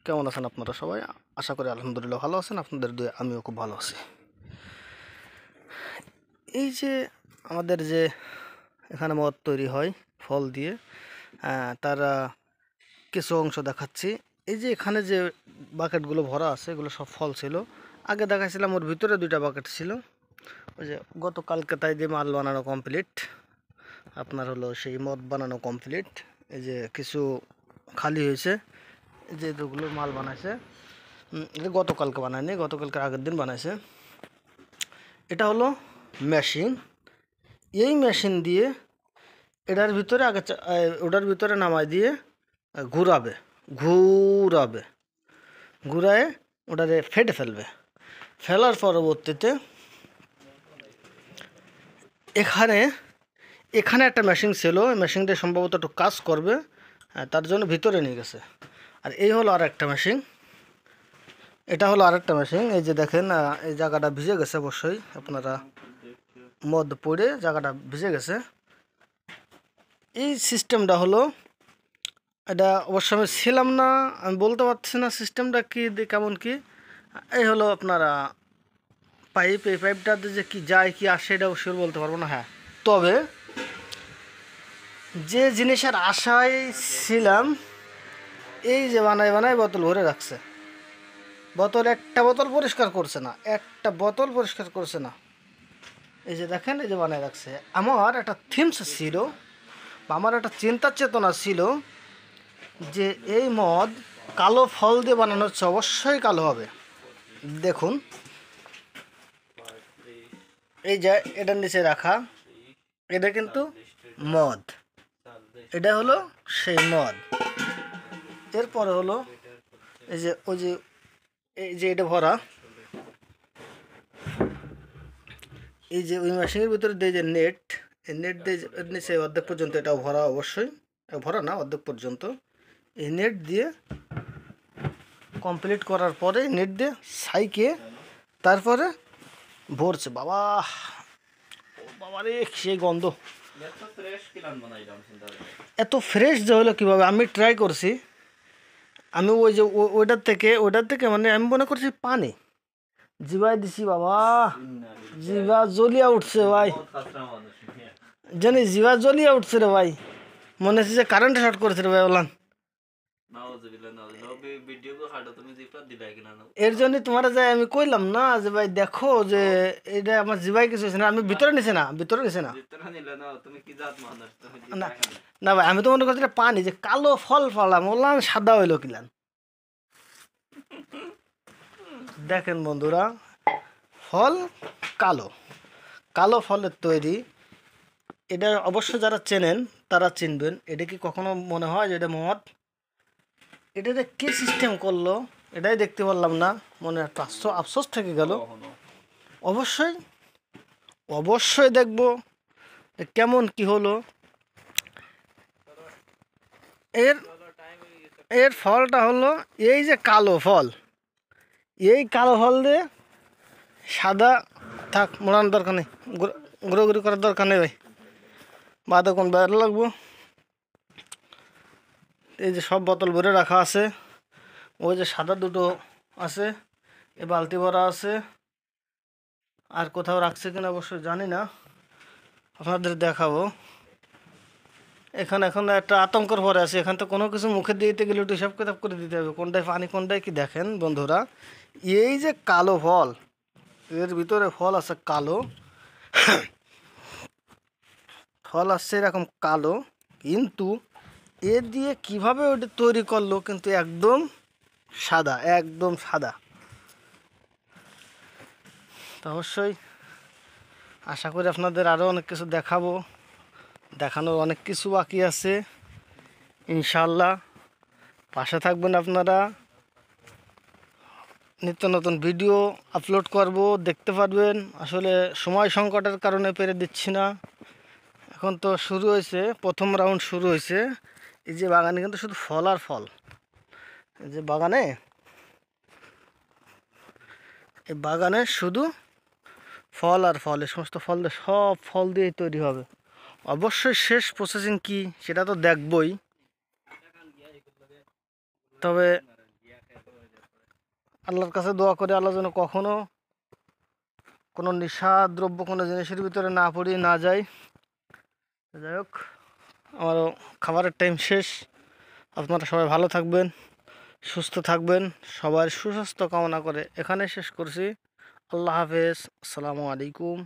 কেমন আছেন আপনারা সবাই? আশা করি আলহামদুলিল্লাহ ভালো আছেন। আপনাদের দোয়ায় আমিও খুব ভালো আছি। এই যে আমাদের যে এখানে মদ তৈরি হয় ফল দিয়ে, তার কিছু অংশ দেখাচ্ছি। এই যে এখানে যে বাকেটগুলো ভরা আছে এগুলো সব ফল ছিল। আগে দেখাচ্ছিলাম ওর ভিতরে 2টা বাকেট ছিল। ওই যে গতকালকে তাই দিয়ে মাল বানানো কমপ্লিট, আপনার হলো সেই মদ বানানো কমপ্লিট। এই যে কিছু খালি হয়েছে, এই যে এগুলো মাল বানাইছে। এটা গতকালকে বানায়নি, গতকালকে আগের দিন বানাইছে। এটা হলো মেশিন। এই মেশিন দিয়ে এটার ভিতরে আগে ওটার ভিতরে নামাই দিয়ে ঘুরাবে ঘুরাবে ঘুরায় ওটারে ফেটে ফেলবে। ফেলার পরবর্তীতে এখানে এখানে একটা মেশিন ছিল, মেশিনটা সম্ভবত একটু কাজ করবে, তার জন্য ভিতরে নিয়ে গেছে। আর এই হলো আর একটা মেশিন, এটা হলো আরেকটা মেশিন। এই যে দেখেন, এই জায়গাটা ভিজে গেছে, অবশ্যই আপনারা মদ পড়ে জায়গাটা ভিজে গেছে। এই সিস্টেমটা হলো, এটা অবশ্য আমি ছিলাম না, আমি বলতে পারছি না সিস্টেমটা কি কেমন কি। এই হলো আপনারা পাইপ, এই পাইপটাতে যে কি যায় কি আসে এটা অবশ্যই বলতে পারবো না। হ্যাঁ, তবে যে জিনিসের আশায় ছিলাম, এই যে বানায় বানায় বোতল ভরে রাখছে। একটা বোতল পরিষ্কার করছে না, একটা বোতল পরিষ্কার করছে না। এই যে দেখেন, এই যে বানায় রাখছে। আমার একটা থিমস ছিল, বা আমার একটা চিন্তা চেতনা ছিল যে এই মদ কালো ফল দিয়ে বানানো হচ্ছে, অবশ্যই কালো হবে। দেখুন, এই যে এটার নিচে রাখা, এটা কিন্তু মদ, এটা হলো সেই মদ। এরপরে হলো এই যে এই যে এটা ভরা, এই যে ওই মেশিনের ভিতরে দিয়ে যে নেট, এই নেট দিয়ে নিচে অর্ধেক পর্যন্ত এটাও ভরা, অবশ্যই ভরা না, অর্ধেক পর্যন্ত। এই নেট দিয়ে কমপ্লিট করার পরে নেট দিয়ে সাইকে তারপরে ভরছে। বাবা বাবা রে, সেই গন্ধ, এত ফ্রেশ যে হলো কীভাবে আমি ট্রাই করছি। আমি ওই যে ওইটার থেকে মানে আমি মনে করছি পানি জিবাই দিছি, বাবা জিবা জ্বলিয়া উঠছে ভাই, জানি জিবা জ্বলিয়া উঠছে রে ভাই, মনে হচ্ছে যে কারেন্ট শর্ট করেছে রে ভাই। বললাম এর জন্য তোমার যাই আমি কইলাম না যে ভাই দেখো যে এটা আমার জিবাই কিছু হয়েছে না, আমি ভিতরে নিছে না, ভিতরে গেছে না। না ভাই, আমি তো মনে করছি পানি, যে কালো ফল ফলাম, বললাম সাদা হইলো কিলাম। দেখেন বন্ধুরা, ফল কালো, কালো ফলের তৈরি। এটা অবশ্য যারা চেনেন তারা চিনবেন। এটা কি কখনো মনে হয় যে এটা মদ? এটাতে কী সিস্টেম করলো এটাই দেখতে পারলাম না, মনে একটা আফসোস থেকে গেল। অবশ্যই অবশ্যই দেখব কেমন কি হলো। এর ফলটা হলো এই যে কালো ফল, এই কালো ফল দিয়ে সাদা থাক, মোড়ানোর দরকার নেই, ঘুরোঘুরি করার দরকার নেই ভাই, বাদে কোন বের লাগবো। এই যে সব বোতল ভরে রাখা আছে, ওই যে সাদা দুটো আছে, এই বালতি ভরা আছে, আর কোথাও রাখছে কিনা অবশ্যই জানি না, আপনাদের দেখাবো। এখানে এখন একটা আতঙ্কর পরে আছে, এখান তো কোনো কিছু মুখে দিতে গেলে একটু হিসাব কিতাব করে দিতে হবে, কোনটায় পানি কোনটায় কি। দেখেন বন্ধুরা, এই যে কালো ফল, এর ভিতরে ফল আছে কালো, ফল আসছে এরকম কালো, কিন্তু এ দিয়ে কিভাবে ওটা তৈরি করলো কিন্তু একদম সাদা, একদম সাদা। তো অবশ্যই আশা করি আপনাদের আরও অনেক কিছু দেখাবো, দেখানোর অনেক কিছু বাকি আছে। ইনশাল্লাহ পাশে থাকবেন আপনারা, নিত্য নতুন ভিডিও আপলোড করব, দেখতে পারবেন। আসলে সময় সংকটের কারণে পেরে দিচ্ছি না। এখন তো শুরু হয়েছে, প্রথম রাউন্ড শুরু হয়েছে। এই যে বাগানে কিন্তু শুধু ফল আর ফল, এই যে বাগানে, এই বাগানে শুধু ফল আর ফল, এই সমস্ত ফল দিয়ে, সব ফল দিয়েই তৈরি হবে। অবশ্যই শেষ প্রসেসিং কি সেটা তো দেখবই, তবে আল্লাহর কাছে দোয়া করে আল্লাহ যেন কখনো কোনো নেশাদ্রব্য কোনো জিনিসের ভিতরে না পড়ি না যাই। যাই হোক, আমারও খাবারের টাইম শেষ। আপনারা সবাই ভালো থাকবেন, সুস্থ থাকবেন, সবার সুস্বাস্থ্য কামনা করে এখানে শেষ করছি। আল্লাহ হাফেজ, আসসালামু আলাইকুম।